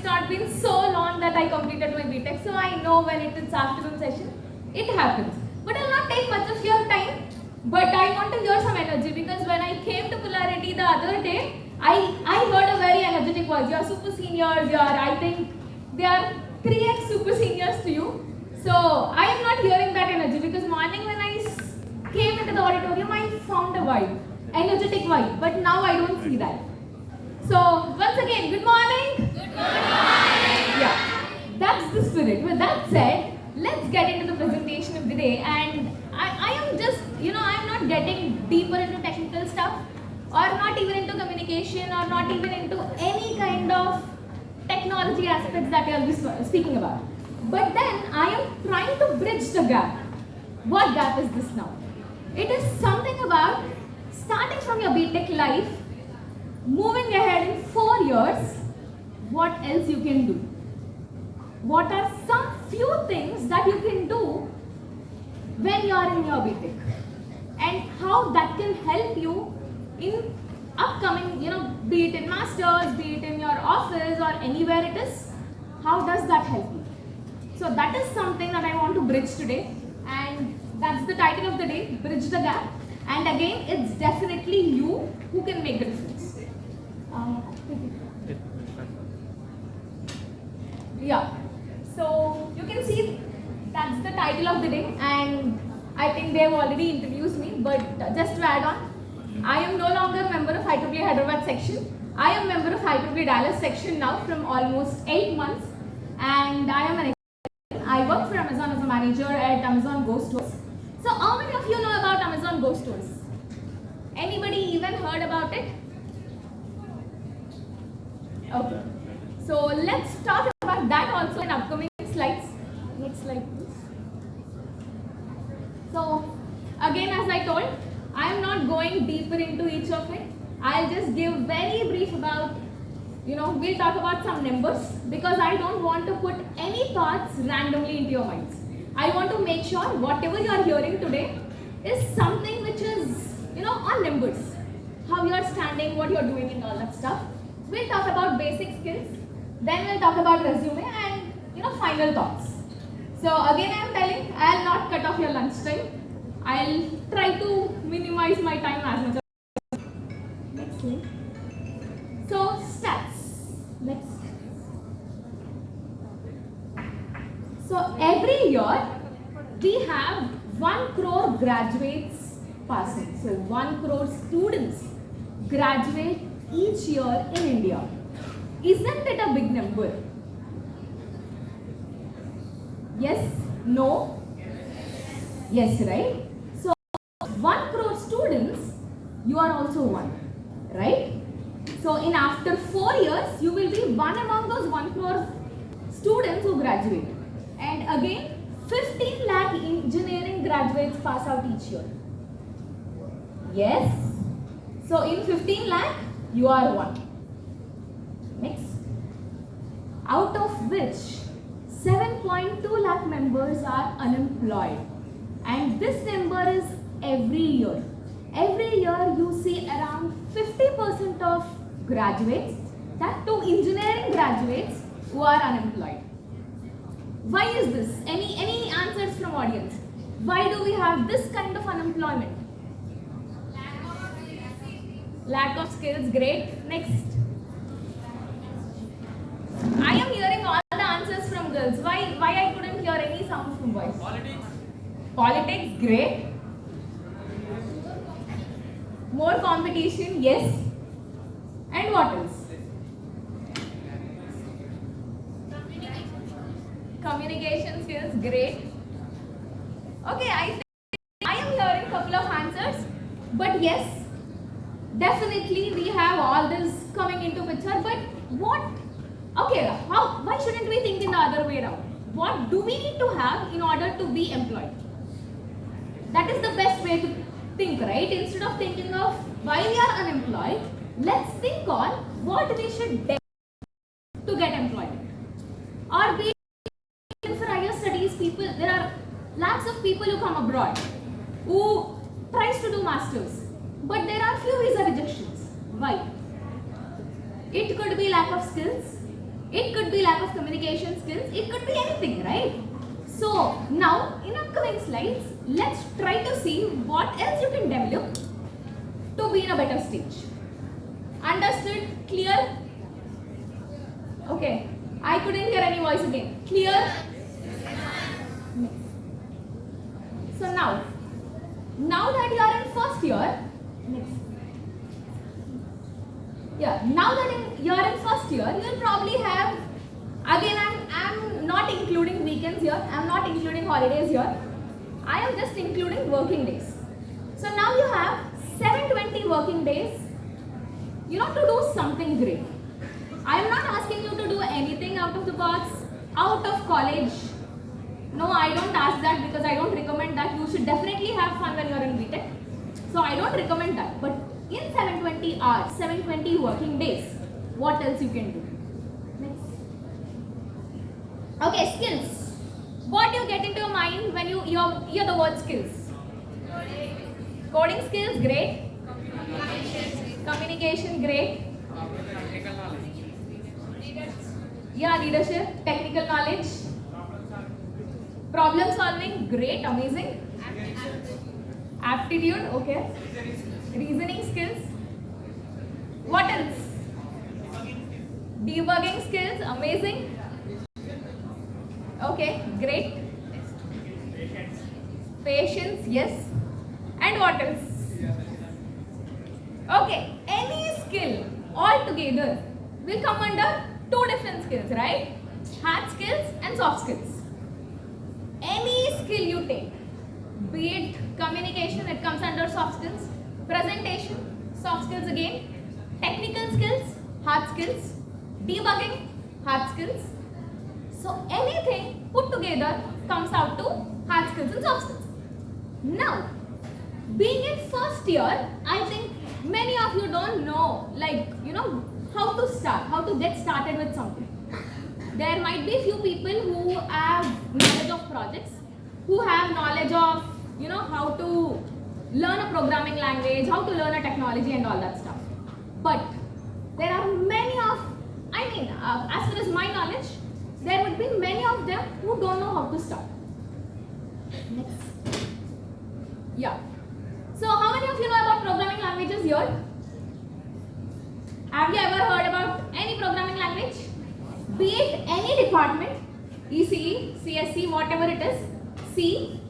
it's not been so long that I completed my BTech, so I know when it is afternoon session, it happens. But I'll not take much of your time, but I want to hear some energy, because when I came to Polarity the other day, I heard a very energetic voice. You are super seniors, I think they are 3x super seniors to you. So I am not hearing that energy, because morning when I came into the auditorium, I found a vibe, energetic vibe, but now I don't see that. So once again, good morning. Good morning. Yeah, that's the spirit. With that said, let's get into the presentation of the day. And I am just, I'm not getting deeper into technical stuff, or not even into communication, or not even into any kind of technology aspects that I'll be speaking about. But then I am trying to bridge the gap. What gap is this now? It is something about starting from your BTech life, moving ahead in 4 years, what else you can do? What are some few things that you can do when you are in your BTech? And how that can help you in upcoming, be it in masters, be it in your office or anywhere it is, how does that help you? So that is something that I want to bridge today, and that's the title of the day, Bridge the Gap. And again, it's definitely you who can make the difference. Yeah, so you can see that's the title of the day, and I think they've already introduced me, but just to add on, I am no longer a member of IEEE Hyderabad section. I am member of IEEE Dallas section now from almost 8 months, and I am an I work for Amazon as a manager at Amazon Go Stores. So how many of you know about Amazon Go Stores? Anybody even heard about it? Okay. So let's talk about that also in upcoming slides. Next slide please. So again, as I told, I am not going deeper into each of it. I'll just give very brief about, we'll talk about some numbers, because I don't want to put any thoughts randomly into your minds. I want to make sure whatever you are hearing today is something which is, on numbers. How you are standing, what you are doing and all that stuff. We'll talk about basic skills, then we'll talk about resume and, final thoughts. So again, I am telling, I'll not cut off your lunch time. I'll try to minimize my time as much as possible. Next slide. So stats. Next. So every year we have 1 crore graduates passing. So 1 crore students graduate each year in India. Isn't it a big number? Yes? No? Yes, right? So 1 crore students, you are also one, right? So in after 4 years, you will be one among those 1 crore students who graduate. And again, 15 lakh engineering graduates pass out each year. Yes? So in 15 lakh, you are one. Next. Out of which 7.2 lakh members are unemployed. And this number is every year. Every year you see around 50% of graduates, that to engineering graduates, who are unemployed. Why is this? Any answers from audience? Why do we have this kind of unemployment? Lack of skills, great. Next. I am hearing all the answers from girls. Why I couldn't hear any sound from boys? Politics. Politics, great. More competition, yes. And what else? Communication skills, great. Okay, I am hearing a couple of answers, but yes, definitely we have all this coming into picture. But what? Okay, why shouldn't we think in the other way around? What do we need to have in order to be employed? That is the best way to think, right? Instead of thinking of why we are unemployed, let's think on what we should do to get employment. Or be it for higher studies, there are lakhs of people who come abroad who tries to do masters, but there are few visa rejections. Why? It could be lack of skills, It could be lack of communication skills. It could be anything, right? So now in upcoming slides, let's try to see what else you can develop to be in a better stage. Understood? Clear? Okay. I couldn't hear any voice again. Clear? So now that you are in first year, now that you are in first year, you will probably have, again I'm not including weekends here, I'm not including holidays here, I am just including working days. So now you have 720 working days, to do something great. I am not asking you to do anything out of the box, out of college. No, I don't ask that because I don't recommend that. You should definitely have fun when you are in BTech. So I don't recommend that. But in 720 hours, 720 working days, what else you can do? Next. Okay, skills. What do you get into your mind when you hear the word skills? Coding skills, great. Communication, great. Yeah, leadership, technical knowledge. Problem solving, great, amazing. Aptitude, okay. Reasoning skills. What else? Debugging skills, amazing. Okay, great. Patience, yes. And what else? Okay, any skill altogether will come under two different skills, right? Hard skills and soft skills. Any skill you take, be it communication, it comes under soft skills. Presentation, soft skills again. Technical skills, hard skills. Debugging, hard skills. So anything put together comes out to hard skills and soft skills. Now, being in first year, I think many of you don't know, how to start, how to get started with something. There might be few people who have knowledge of projects, who have knowledge of, how to learn a programming language, how to learn a technology and all that stuff. But there are many of, as far as my knowledge, there would be many of them who don't know how to start. Next. Yeah. So how many of you know about programming languages here? Have you ever heard about any programming language? Be it any department, ECE, CSC, whatever it is, C,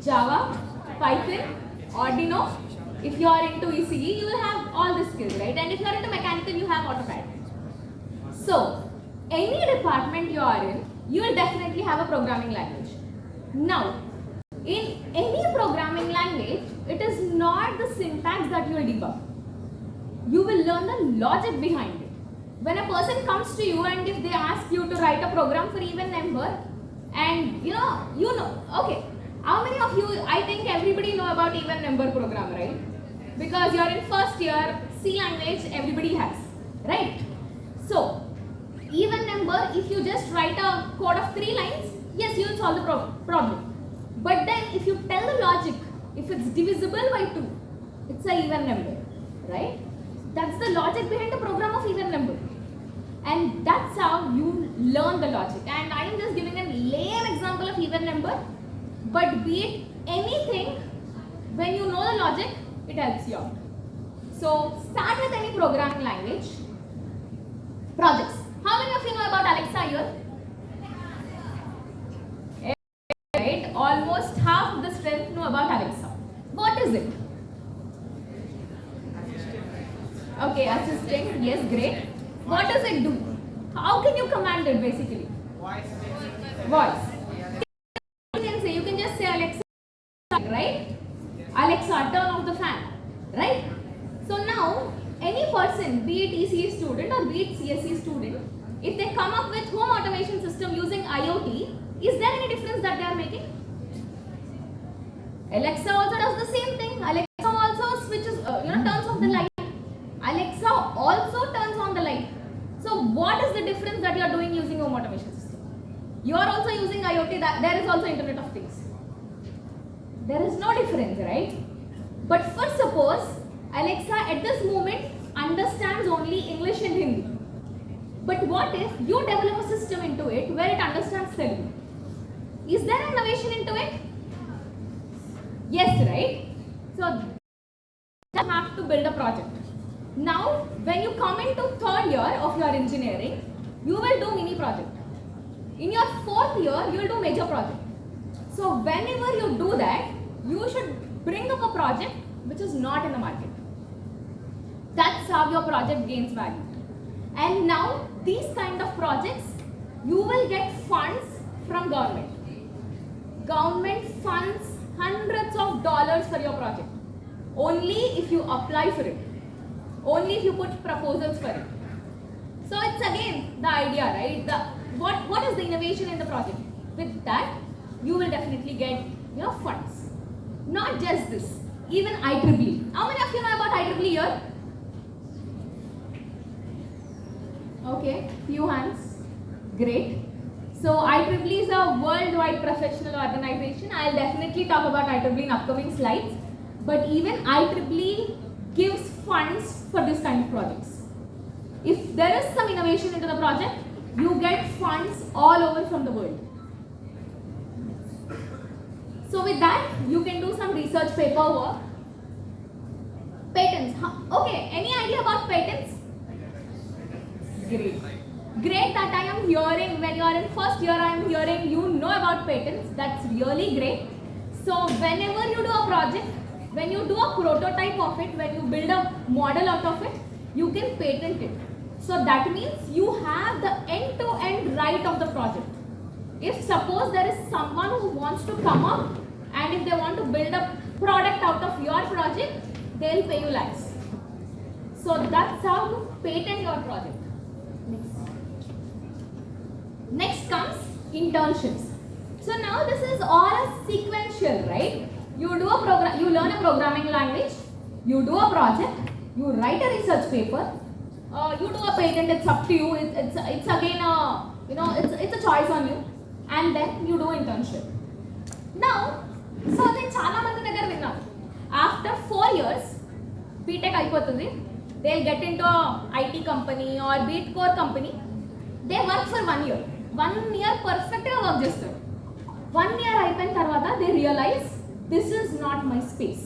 Java, Python, Arduino. If you are into ECE, you will have all these skills, right? And if you are into mechanical, you have AutoCAD. So, any department you are in, you will definitely have a programming language. Now, in any programming language, it is not the syntax that you will debug. You will learn the logic behind it. When a person comes to you and if they ask you to write a program for even number, and okay, how many of you, I think everybody know about even number program, right? Because you are in first year, C language everybody has, right? So, even number, if you just write a code of 3 lines, yes, you will solve the problem. But then if you tell the logic, if it's divisible by 2, it's an even number, right? That's the logic behind the program of even number. And that's how you learn the logic. And I am just giving a lame example of even number. But be it anything, when you know the logic, it helps you out. So start with any programming language. Projects. How many of you know about Alexa here? Right? Almost half of the strength know about Alexa. What is it? Okay, assistant. Yes, great. What does it do? How can you command it basically? Voice. You can just say Alexa, right? Alexa, turn off the fan, right? So now, any person, be it ECE student or be it CSE student, if they come up with home automation system using IoT, is there any difference that they are making? Alexa also does the same thing. Alexa also switches, turns off the light. Alexa also turns on the light. So what is the difference that you are doing using home automation system? You are also using IoT, there is also Internet of Things. There is no difference, right? But first suppose Alexa at this moment understands only English and Hindi. But what if you develop a system into it where it understands Telugu? Is there innovation into it? Yes, right? So you have to build a project. Now, when you come into third year of your engineering, you will do mini project. In your fourth year, you will do major project. So whenever you do that, you should bring up a project which is not in the market. That's how your project gains value. And now, these kind of projects, you will get funds from government. Government funds hundreds of dollars for your project. Only if you apply for it. Only if you put proposals for it. So it's again the idea, right? What is the innovation in the project? With that, you will definitely get your funds. Not just this, even IEEE. How many of you know about IEEE here? Okay, few hands. Great. So IEEE is a worldwide professional organization. I'll definitely talk about IEEE in upcoming slides. But even IEEE gives funds for this kind of projects. If there is some innovation into the project, you get funds all over from the world. So with that, you can do some research paper work. Patents. Okay, any idea about patents? Great. Great that I am hearing, when you are in first year, I am hearing you know about patents. That's really great. So whenever you do a project, when you do a prototype of it, when you build a model out of it, you can patent it. So that means you have the end-to-end right of the project. If suppose there is someone who wants to come up and if they want to build a product out of your project, they'll pay you lakhs. So that's how you patent your project. Next comes internships. So now this is all a sequential, right? You do a program, you learn a programming language, you do a project, you write a research paper, you do a patent. It's up to you. It's again a it's a choice on you, and then you do internship. Now, so then chala mandi daggara vinnam. After 4 years, BTech అయిపోతుంది. They'll get into a IT company or be it core company. They work for 1 year. 1 year perfect గా work చేస్తారు. 1 year అయిపోయిన తర్వాత they realize this is not my space.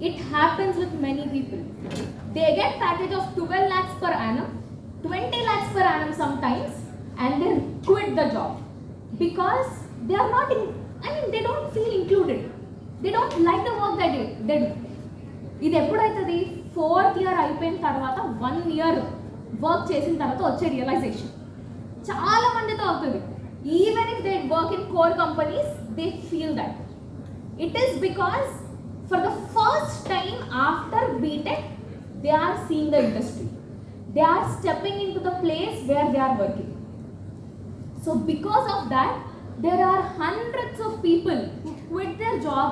It happens with many people. They get package of 12 lakhs per annum, 20 lakhs per annum sometimes, and they quit the job because they are not they don't feel included. They don't like the work they do. ఇది ఎప్పుడైతుంది 4th year అయిపోయిన తర్వాత 1 year work చేసిన తర్వాత వచ్చే realisation చాలా మందితో అవుతుంది. Even if they work in core companies they feel that it is because for the first time after BTech they are seeing the industry. They are stepping into the place where they are working. So because of that, there are hundreds of people who quit their job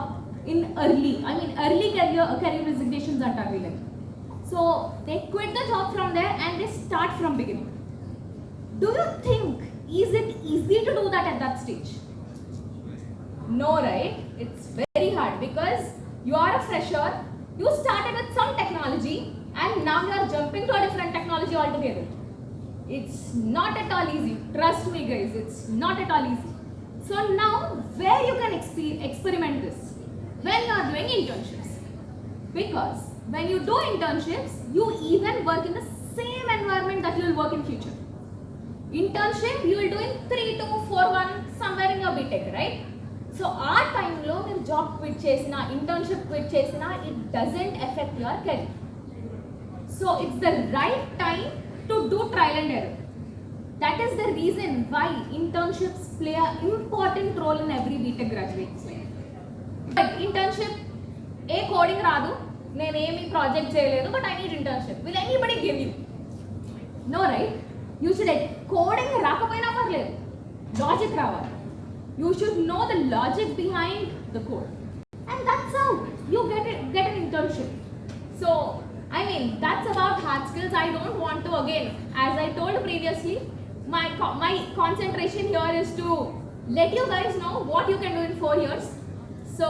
in early career resignations are available. So they quit the job from there and they start from beginning. Do you think is it easy to do that at that stage? No, right? It's very hard because you are a fresher. You started with some technology and now you are jumping to a different technology altogether. It's not at all easy. Trust me guys, it's not at all easy. So now where you can experiment this? When you are doing internships. Because when you do internships, you even work in the same environment that you will work in future. Internship you will do in 3241 somewhere in your BTech, right? So our time lo meer job quit chesina, internship quit chesina, it doesn't affect your career. So it's the right time to do trial and error. That is the reason why internships play an important role in every BTech graduate's life. But internship, coding రాదు, నేను ఏమి project చేయలేదు, but I need internship. Will anybody give you? No, right? You should coding రాకపోయినా పర్లేదు, logic రావాలి. You should know the logic behind the code, and that's how you get an internship. So that's about hard skills. I don't want to, again, as I told previously, my concentration here is to let you guys know what you can do in 4 years. So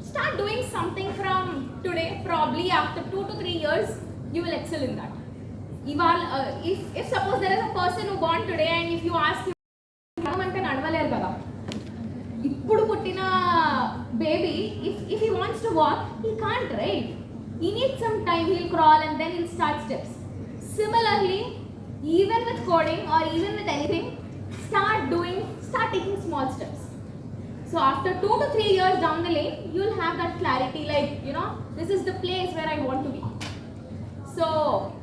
start doing something from today. Probably after 2 to 3 years, you will excel in that. if suppose there is a person who born today and if you ask him అంటే నడవలేరు కదా ఇప్పుడు పుట్టిన baby if he wants to walk he can't, right? He needs some time, he'll crawl and then he'll start steps. Similarly, even with coding or even with anything, start taking small steps. So after 2 to 3 years down the lane, you'll have that clarity, like, you know, this is the place where I want to be. So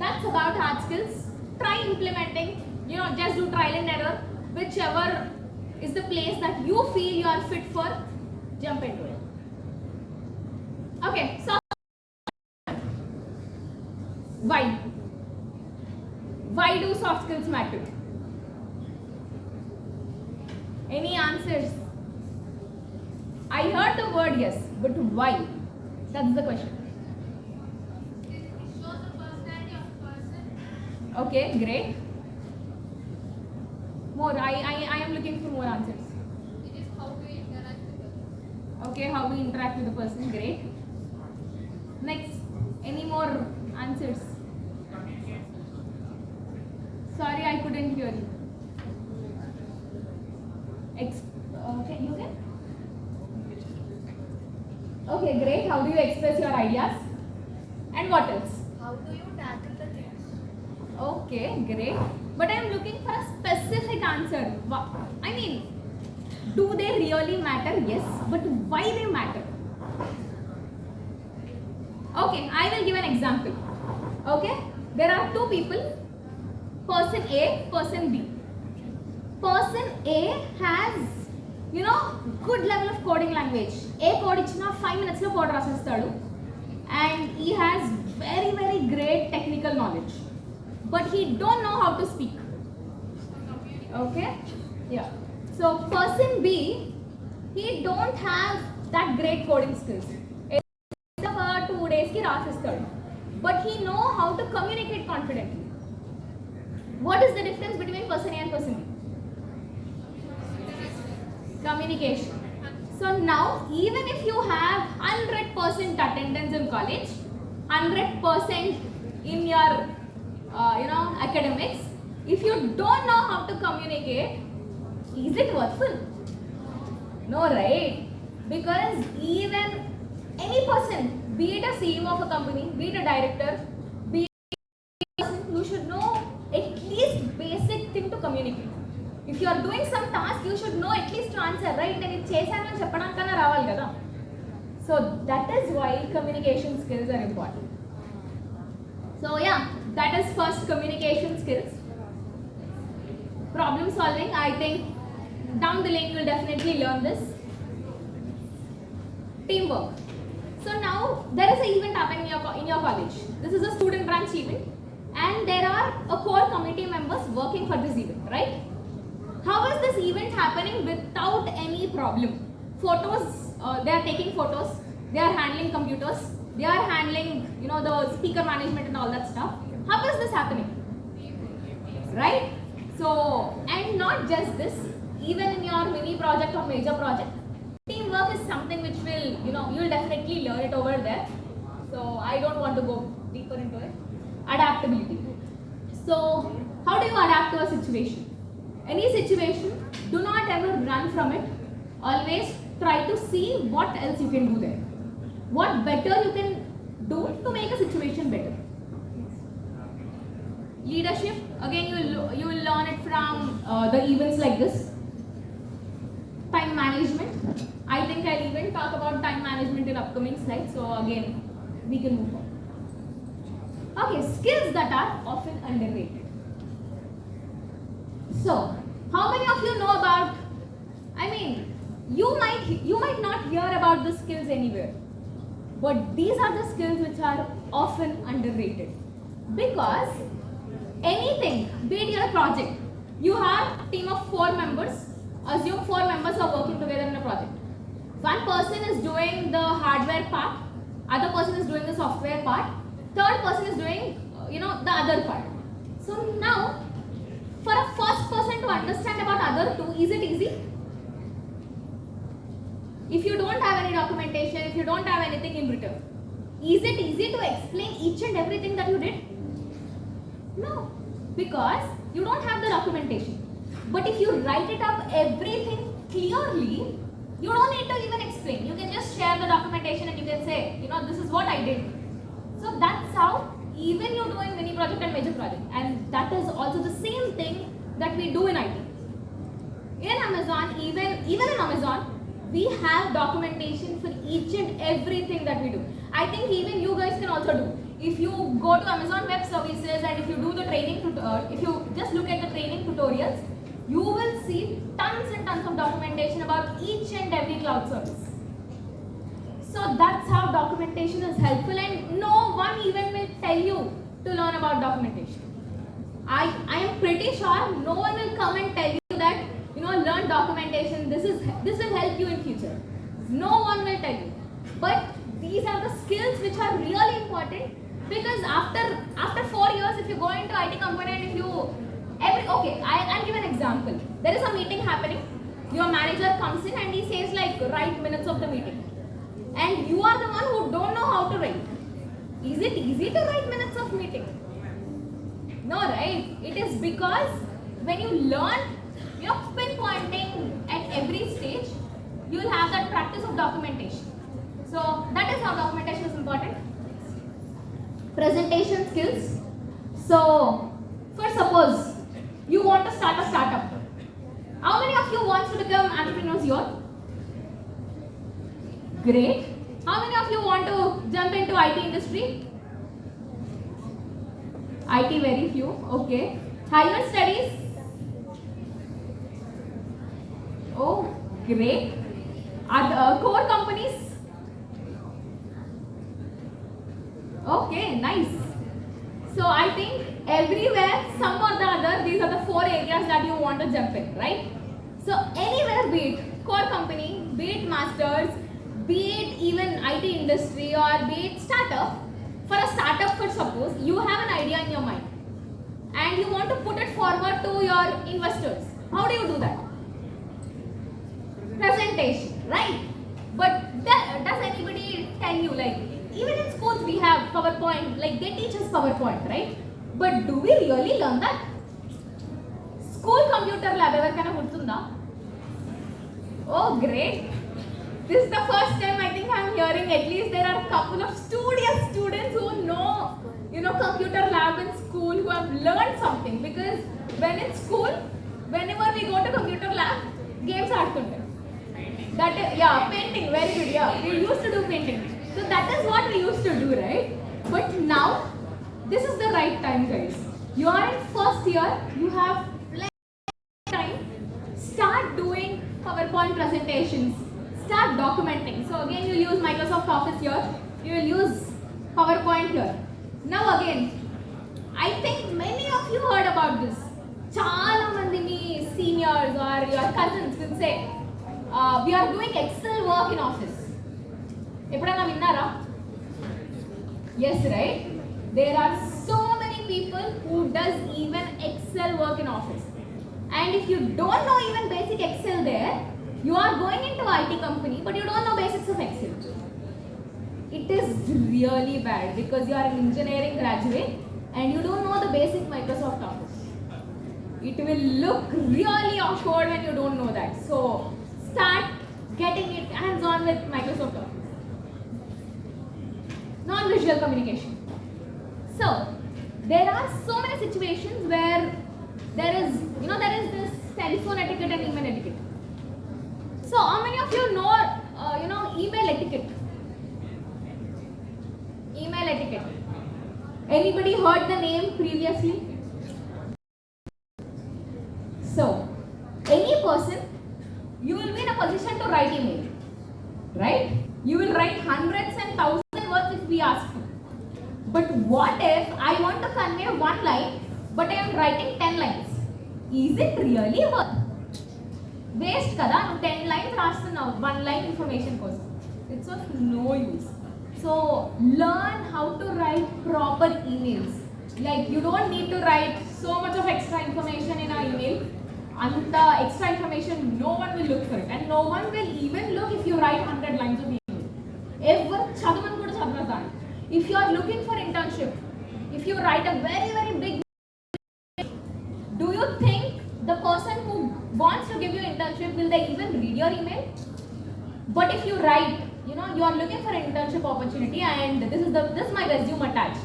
that's about hard skills. Try implementing, you know, just do trial and error. Whichever is the place that you feel you are fit for, jump into it. Okay, so why do soft skills matter? Any answers? I heard the word yes, but why? That's the question. It shows the personality of the person. Okay, great. More. I am looking for more answers. It is how we interact with the person. Okay, how we interact with the person. Great. Next, any more answers? Sorry, I couldn't hear you. Okay, you can? Okay, great. How do you express your ideas? And what else? How do you tackle the things? Okay, great. But I am looking for a specific answer. I mean, do they really matter? Yes, but why they matter? Okay, I will give an example. Okay, there are two people, person A, person B. Person A has, you know, good level of coding language. A code ichina 5 minutes lo code rasestadu, and he has very great technical knowledge, but he don't know how to speak. Okay, yeah. So person B, he don't have that great coding skills. It's about 2 days ki rasestadu, but he know how to communicate confidently. What is the difference between person A and person B? Communication. So now, even if you have 100% attendance in college, 100% in your academics, if you don't know how to communicate, is it worthful? No, right? Because even any person, be it a CEO of a company, be it a director, be it a person, you should know at least basic thing to communicate. If you are doing some task, you should know at least to answer, right? And it chesanu ani cheppadanankana raavali kada. So that is why communication skills are important. So yeah, that is first, communication skills. Problem solving, I think down the lane you will definitely learn this. Teamwork. So now there is an event happening in your college. This is a student branch event, and there are a core committee members working for this event, right? How is this event happening without any problem? Photos, they are taking photos, they are handling computers, they are handling, you know, the speaker management and all that stuff. How is this happening? Right? So, and not just this, even in your mini project or major project, teamwork is something which will, you know, you will definitely learn it over there. So, I don't want to go deeper into it. Adaptability. So, how do you adapt to a situation? Any situation, do not ever run from it. Always try to see what else you can do there. What better you can do to make a situation better. Leadership, again you will learn it from the events like this. Time management, I think I'll even talk about time management in upcoming slides, so again we can move on. Okay, skills that are often underrated. So, how many of you know about, I mean, you might not hear about the skills anywhere, but these are the skills which are often underrated. Because anything, be it your project, you have a team of 4 members, assume 4 members are working together in a project. One person is doing the hardware part, other person is doing the software part, third person is doing, the other part. So now, for a first person to understand about other two, is it easy? If you don't have any documentation, if you don't have anything in written, is it easy to explain each and everything that you did? No, because you don't have the documentation. But if you write it up everything clearly, you don't need to even explain. You can just share the documentation and you can say, this is what I did. So that's how even you do in mini project and major project. And that is also the same thing that we do in IT. In Amazon, even in Amazon, we have documentation for each and everything that we do. I think even you guys can also do. If you go to Amazon Web Services and if you do the training, if you just look at the training tutorials, you will see tons and tons of documentation about each and every cloud service. So that's how documentation is helpful, and no one even will tell you to learn about documentation. I am pretty sure no one will come and tell you that learn documentation. This will help you in future. No one will tell you. But these are the skills which are really important, because after 4 years, if you go into IT company and if you I'll give an example. There is a meeting happening. Your manager comes in and he says like write minutes of the meeting, and you are the one who don't know how to write. Is it easy to write minutes of meeting? No, right? It is because when you learn, pinpointing at every stage, you will have that practice of documentation. So that is how documentation is important. Presentation skills. So, for suppose you want to start a startup. How many of you want to become entrepreneurs here? Great. How many of you want to jump into IT industry? IT very few. Okay. Higher studies? Oh, great. Are core companies? Okay, nice. So I think everywhere, some or the other, these are the 4 areas that you want to jump in, right? So anywhere, be it core company, be it masters, be it even IT industry, or be it startup. For a startup, for suppose, you have an idea in your mind and you want to put it forward to your investors. How do you do that? Presentation, right? But does anybody tell you, like, even in schools we have PowerPoint, like they teach us PowerPoint, right? But do we really learn that? School computer lab everarkaina gurtunda? Oh, great. This is the first time I think I'm hearing, at least there are a couple of studious students who know, computer lab in school, who have learned something. Because when in school, whenever we go to computer lab, games aadtunde. That is, yeah, painting, very good, yeah. We used to do painting. So that is what we used to do, right? But now, this is the right time, guys. You are in first year, you have plenty of time. Start doing PowerPoint presentations. Start documenting. So again, you use Microsoft Office here. You will use PowerPoint here. Now again, I think many of you heard about this. Chala mandi mee seniors or your cousins will say, we are doing Excel work in office. ఎప్పుడైనా విన్నారా? Yes, right? There are so many people who does even Excel work in office. And if you don't know even basic Excel there, you are going into IT company but you don't know basics of Excel. It is really bad because you are an engineering graduate and you don't know the basic Microsoft Office. It will look really awkward when you don't know that. So start getting it hands-on with Microsoft Office. Non-visual communication. So there are so many situations where there is this telephone etiquette and email etiquette. So how many of you know email etiquette? Email etiquette. Anybody heard the name previously? So any person, you will be in a position to write email, right? You will write hundreds and thousands words if we ask you. But what if I want to convey one line but I am writing 10 lines? Is it really worth? Waste kada, no 10 lines rastunnau, 1 line information kosam. It's of no use. So learn how to write proper emails. Like you don't need to write so much of extra information in our email. Anta extra information, no one will look for it, and no one will even look if you write 100 lines of email. If you are looking for internship, if you write a very, very big the person who wants to give you internship, will they even read your email? But if you write, you are looking for an internship opportunity and this is my resume attached,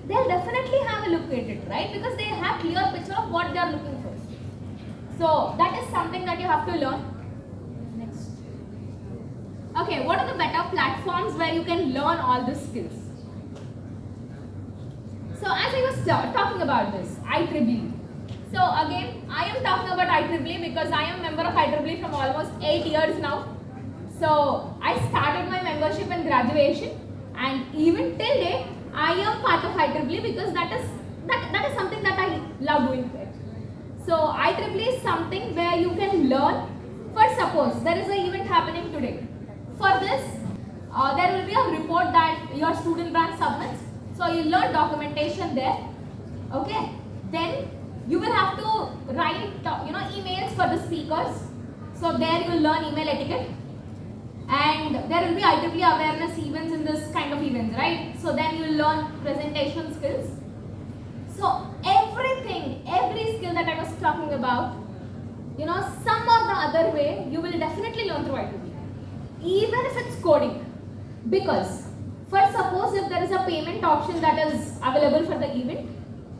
they'll definitely have a look at it, right? Because they have clear picture of what they are looking for. So that is something that you have to learn. Next. Okay, what are the better platforms where you can learn all these skills? So as I was talking about this, IEEE. So again, I am talking about IEEE because I am a member of IEEE from almost 8 years now. So I started my membership in graduation, and even till date, I am part of IEEE because that is something that I love doing it. So IEEE is something where you can learn. For suppose there is an event happening today. For this, there will be a report that your student branch submits. So you learn documentation there. Okay. Then you will have to write emails for the speakers. So there you will learn email etiquette. And there will be IEEE awareness events in this kind of events, right? So then you will learn presentation skills. So every skill that I was talking about, some or the other way, you will definitely learn through IEEE. Even if it's coding. Because, for suppose if there is a payment option that is available for the event,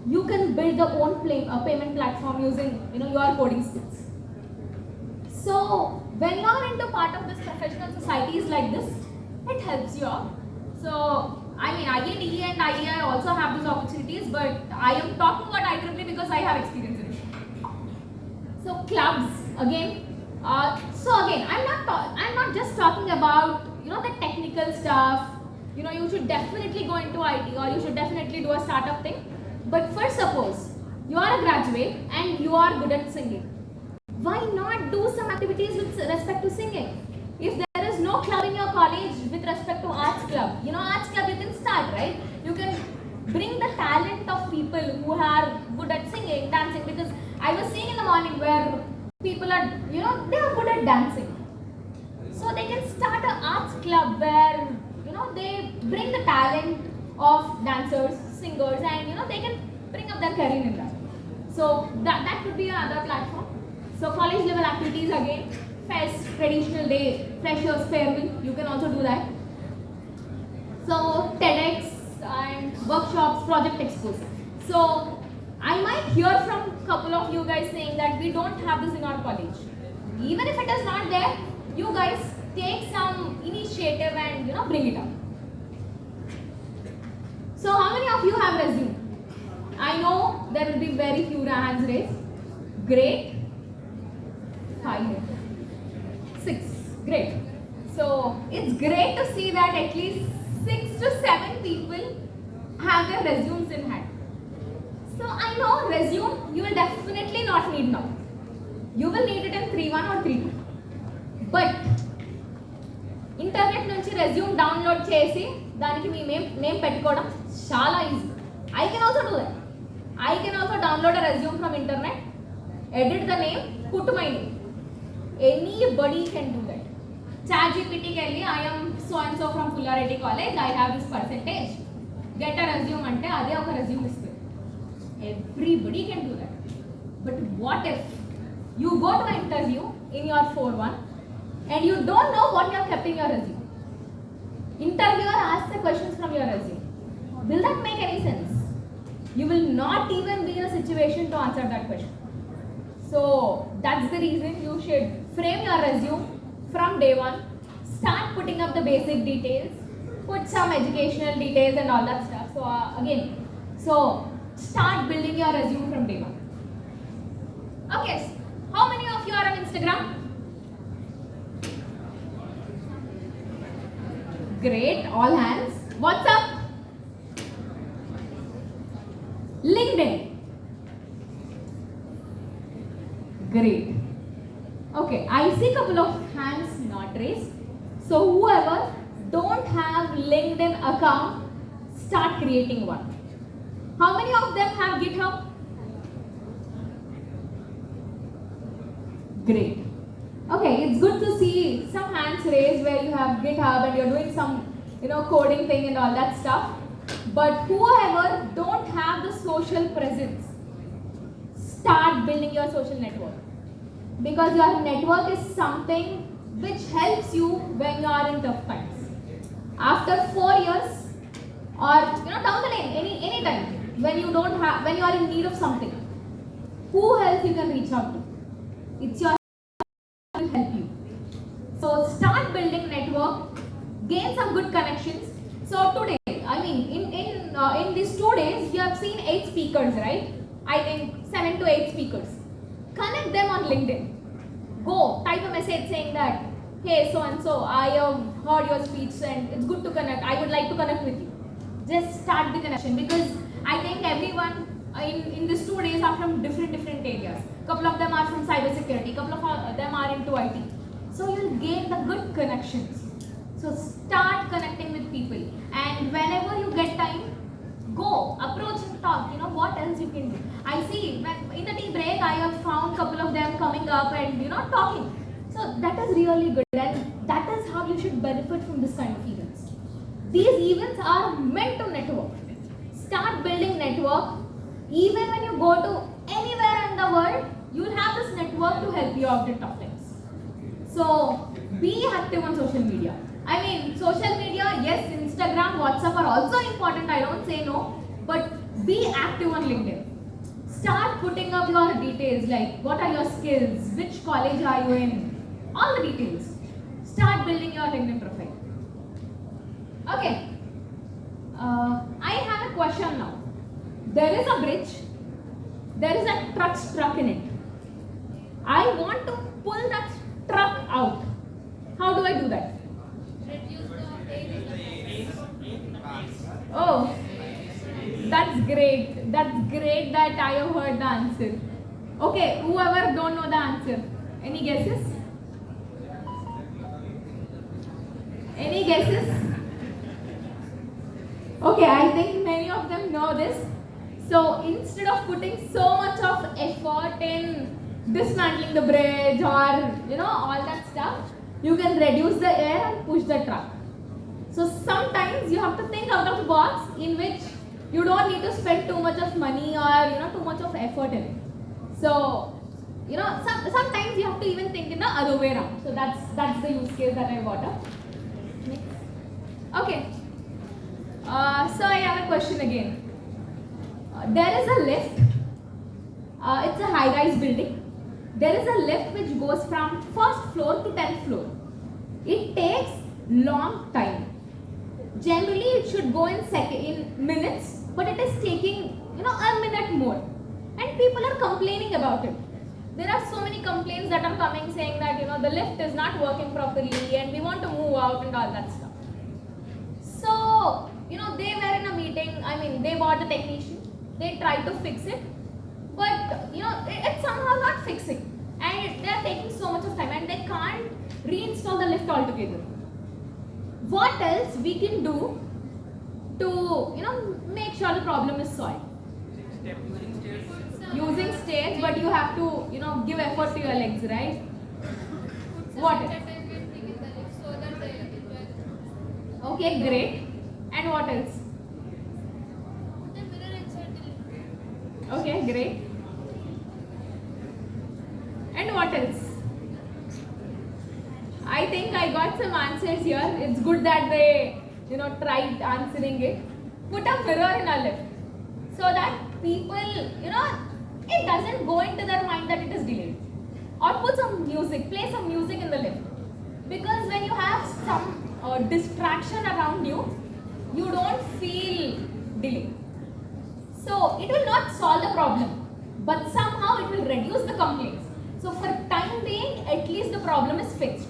you can build the own payment platform using your coding skills. So when you are into part of this professional societies like this, it helps you out. So I mean IEEE and IEEE also have these opportunities, but I am talking about IEEE because I have experience in it. So clubs again. So again, I'm not just talking about the technical stuff. You should definitely go into IT or you should definitely do a startup thing. But first, suppose you are a graduate and you are good at singing. Why not do some activities with respect to singing? If there is no club in your college with respect to arts club, arts club you can start, right? You can bring the talent of people who are good at singing, dancing, because I was seeing in the morning where people are, they are good at dancing. So they can start an arts club where, they bring the talent of dancers, singers, and, they can bring up their career in that. So that could be another platform. So college level activities again, fest, traditional day, freshers, farewell, you can also do that. So TEDx and workshops, project expos. So I might hear from a couple of you guys saying that we don't have this in our college. Even if it is not there, you guys take some initiative and bring it up. So how many of you have resume? I know there will be very few hands raised. Great. 5, 6. Great. So it's great to see that at least 6 to 7 people have their resumes in hand. So I know resume you will definitely not need now. You will need it in 3.1 or 3.2. But internet నుంచి resume download చేసి దానికి మీ name పెట్టుకోవడం చాలా easy. I can also do that. I can also download a resume from internet, edit the name, put my name. Anybody can do that. ChatGPT కి వెళ్ళి I am so and so from Pullareddy College, I have this percentage. Get a resume అంటే అదే ఒక resume ఇస్తుంది. Everybody can do that. But what if you go to an interview in your 4.1 and you don't know what you have kept in your resume? Interviewer asks the questions from your resume. Will that make any sense? You will not even be in a situation to answer that question. So that's the reason you should frame your resume from day one. Start putting up the basic details, put some educational details and all that stuff. So start building your resume from day one. Okay, how many of you are on Instagram? Great, all hands. What's up? LinkedIn. Great. Okay, I see a couple of hands not raised. So whoever don't have LinkedIn account, start creating one. How many of them have GitHub? Great. Okay, it's good to see some hands raised where you have GitHub and you're doing some, coding thing and all that stuff. But whoever don't have the social presence, start building your social network, because your network is something which helps you when you are in tough times. After 4 years, or down the lane, any time when you don't have, when you are in need of something, who else you can reach out to? It's your will help you. So start building network, gain some good connections. So today, I mean, in these 2 days, you have seen 8 speakers, right? I think 7 to 8 speakers. Connect them on LinkedIn. Go type a message saying that, hey, so and so, I have heard your speech and it's good to connect. I would like to connect with you. Just start the connection, because I think everyone in these 2 days are from different areas. Couple of them are from cybersecurity, couple of them are into IT. So you'll gain the good connections. So start connecting with people, and whenever you get time, go approach and talk. What else you can do. I see when in the tea break I have found couple of them coming up and talking. So that is really good, and that is how you should benefit from this kind of events. These events are meant to network. Start building network. Even when you go to anywhere in the world, you will have this network to help you out in tough times. So be active on social media. I mean, social media, yes, Instagram, WhatsApp are also important, I don't say no, but be active on LinkedIn. Start putting up your details, like what are your skills, which college are you in, all the details. Start building your LinkedIn profile. Okay, I have a question now. There is a bridge, there is a truck stuck in it. I want to pull that truck out. How do I do that? Reduce the age in the Oh, that's great. That's great that I have heard the answer. Okay, whoever don't know the answer, any guesses? Any guesses? Okay, I think many of them know this. So instead of putting so much of effort in dismantling the bridge or all that stuff, you can reduce the air and push the truck. So sometimes you have to think out of the box, in which you don't need to spend too much of money or too much of effort in it. So sometimes you have to even think in the other way around. So that's the use case that I brought up. Next. Okay. So I have a question again. There is a lift. It's a high-rise building. There is a lift which goes from first floor to 10th floor. It takes long time. Generally, it should go in minutes, but it is taking a minute more, and people are complaining about it. There are so many complaints that are coming saying that the lift is not working properly and we want to move out and all that stuff. So they were in a meeting. I mean, they bought the technician. They tried to fix it, but it's somehow not fixing, and they are taking so much of time, and they can't reinstall the lift altogether. What else we can do to make sure the problem is solved? Using stairs, but you have to give effort to your legs, right? What else? so that they enjoy. Okay, great. And what else? Put a mirror inside the lift. Okay, great. And what else? I think I got some answers here. It's good that they tried answering it. Put a mirror in a lift, so that people it doesn't go into their mind that it is delayed. Or put some music, play some music in the lift, because when you have some distraction around you, you don't feel delay. So it will not solve the problem, but somehow it will reduce the complaints. So for time being, at least the problem is fixed.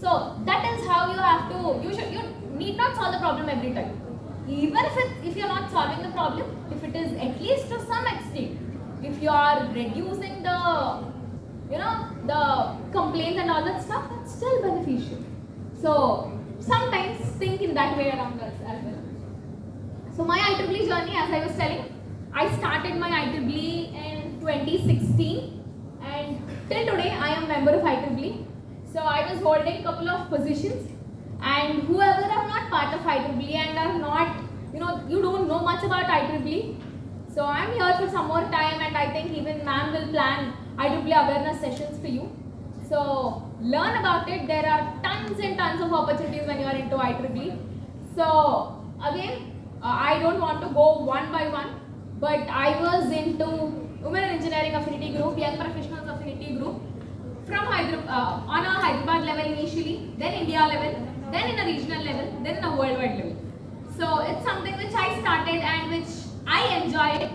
So that is how you have to. You need not solve the problem every time. Even if you are not solving the problem, if it is at least to some extent, if you are reducing the the complaints and all that stuff, it's still beneficial. So sometimes think in that way around us as well. So my IEEE journey, as I was telling, I started my IEEE in 2016, and till today I am a member of IEEE. So I was holding a couple of positions, and whoever are not part of IEEE and are not, you don't know much about IEEE, So I'm here for some more time, and I think even ma'am will plan IEEE awareness sessions for you. So learn about it. There are tons and tons of opportunities when you are into IEEE. So again, I don't want to go one by one, but I was into Women in Engineering Affinity Group, Young Professionals Affinity Group, from on a Hyderabad level initially, then India level, then in a regional level, then in a worldwide level. So it's something which I started and which I enjoy.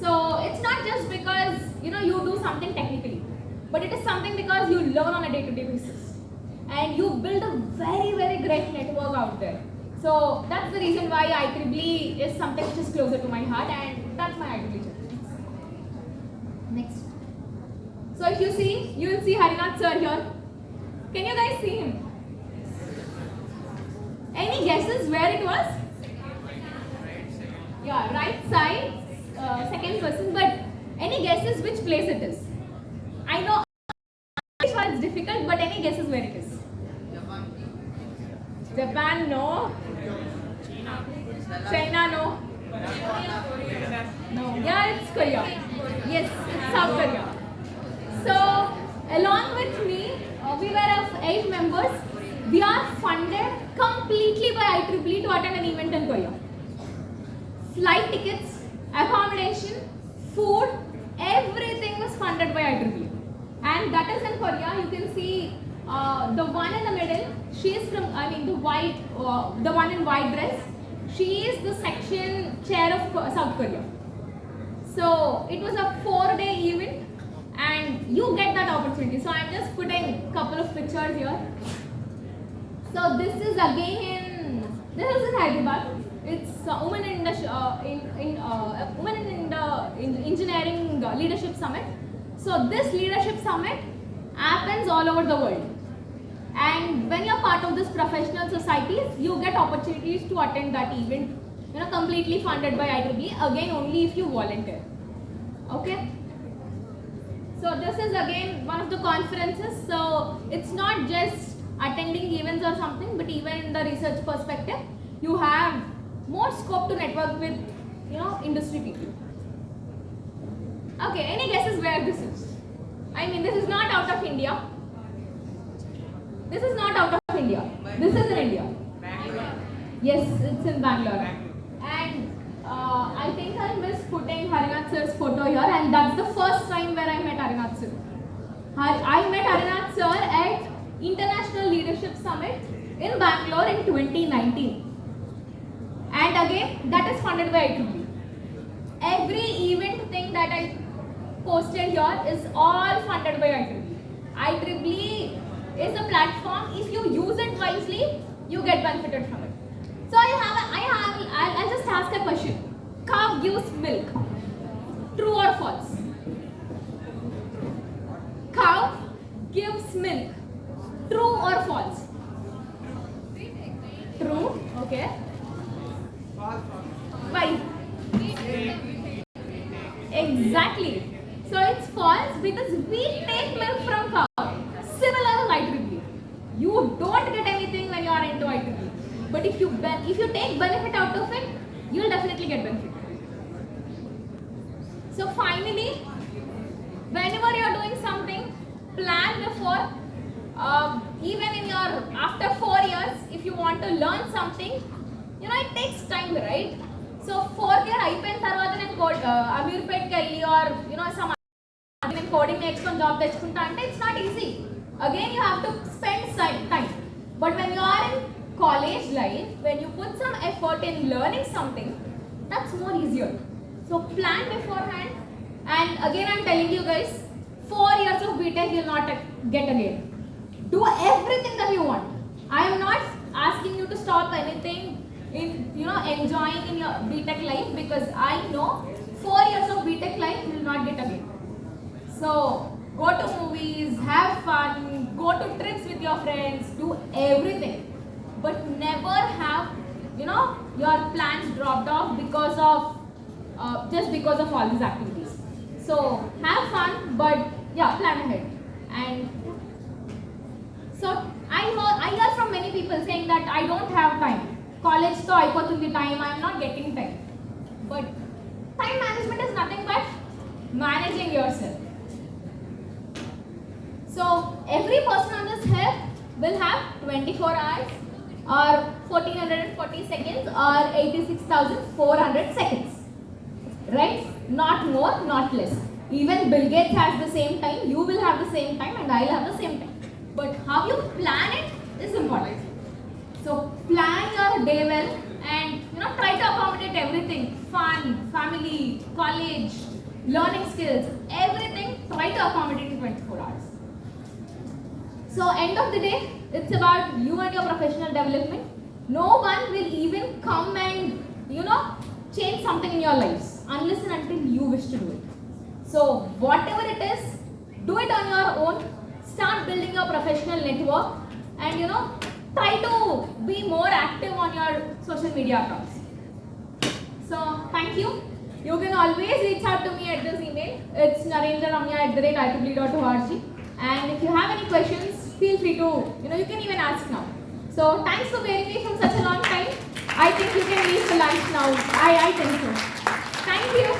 So it's not just because you do something technically, but it is something because you learn on a day-to-day basis, and you build a very great network out there. So that's the reason why IEEE is something which is closer to my heart, and that's my IEEE journey. Next. So if you see, you will see Harinath sir here. Can you guys see him? Any guesses where it was? Yeah, right side, second person, but any guesses which place it is? I know it's difficult, but any guesses where it is? Japan, no. China, no. No. Yeah, it's Korea. Yes, it's South Korea. So, along with me, we were of 8 members. We are funded completely by IEEE to attend an event in Korea. Flight tickets, accommodation, food, everything was funded by IEEE. And that is in Korea. You can see the one in the middle. She is from, the one in white dress. She is the section chair of South Korea. So it was a 4-day event, and you get that opportunity. So I'm just putting a couple of pictures here. So this is again this is in Hyderabad. It's women in the engineering leadership summit. So this leadership summit happens all over the world. And when you're part of this professional societies, you get opportunities to attend that event, completely funded by IEEE, again only if you volunteer. Okay? So this is again one of the conferences. So it's not just attending events or something, but even in the research perspective, you have more scope to network with, industry people. Okay, any guesses where this is? I mean, this is not out of India. This is not out of India. This is in India. Bangalore. Yes, it's in Bangalore. And I think I missed putting Harinath sir's photo here, and that's the first time where I met Harinath sir. I met Harinath sir at International Leadership Summit in Bangalore in 2019. And again, that is funded by IEEE. Every event thing that I posted here is all funded by IEEE. IEEE is a platform. If you use it wisely, you get benefited from it. So I'll just ask a question. Cow gives milk. True or false? Cow gives milk. True or false? True. Okay. Why? Exactly. So it's false because we take milk from cow. Similar to IEEE. You don't get anything when you are into IEEE. But if you take benefit out of it, you will definitely get benefit. So finally, whenever you are doing something, plan before. Even in your after 4 years, if you want to learn something, it takes time, right? So 4th year అయిపోయిన తర్వాత నేను అమీర్పేట్కి వెళ్ళి or some నేను coding నేర్చుకొని job తెచ్చుకుంటా అంటే it's not easy. Again, you have to spend time. But when you are in college life, when you put some effort in learning something, that's more easier. So plan beforehand. And again, I'm telling you guys, 4 years of BTech you'll not get again. Do everything that you want. I am not asking you to stop anything in enjoying in your BTech life, because I know 4 years of BTech life you will not get again. So go to movies, have fun, go to trips with your friends, do everything, but never have your plans dropped off because of just because of all these activities. So have fun, but yeah, plan ahead. And so I hear from many people saying that I don't have time. College to అయిపోతుంది time, I am not getting time. But time management managing yourself. So every person on this hill will have 24 hours or 1440 seconds or 86,400 seconds. Right? Not more, not less. Even Bill Gates has the same time, you will have the same time, and I will have the same time. But how you plan it is important. So plan your day well and try to accommodate everything. Fun, family, college, learning skills, everything try to accommodate in 24 hours. So end of the day, it's about you and your professional development. No one will even come and change something in your lives unless and until you wish to do it. So whatever it is, do it on your own. Start building your professional network and try to be more active on your social media accounts. So thank you. You can always reach out to me at this email. It's narendra@IEEE.org. And if you have any questions, feel free to you can even ask now. So thanks for bearing me from such a long time. I think you can leave for lunch now. I think so. Thank you.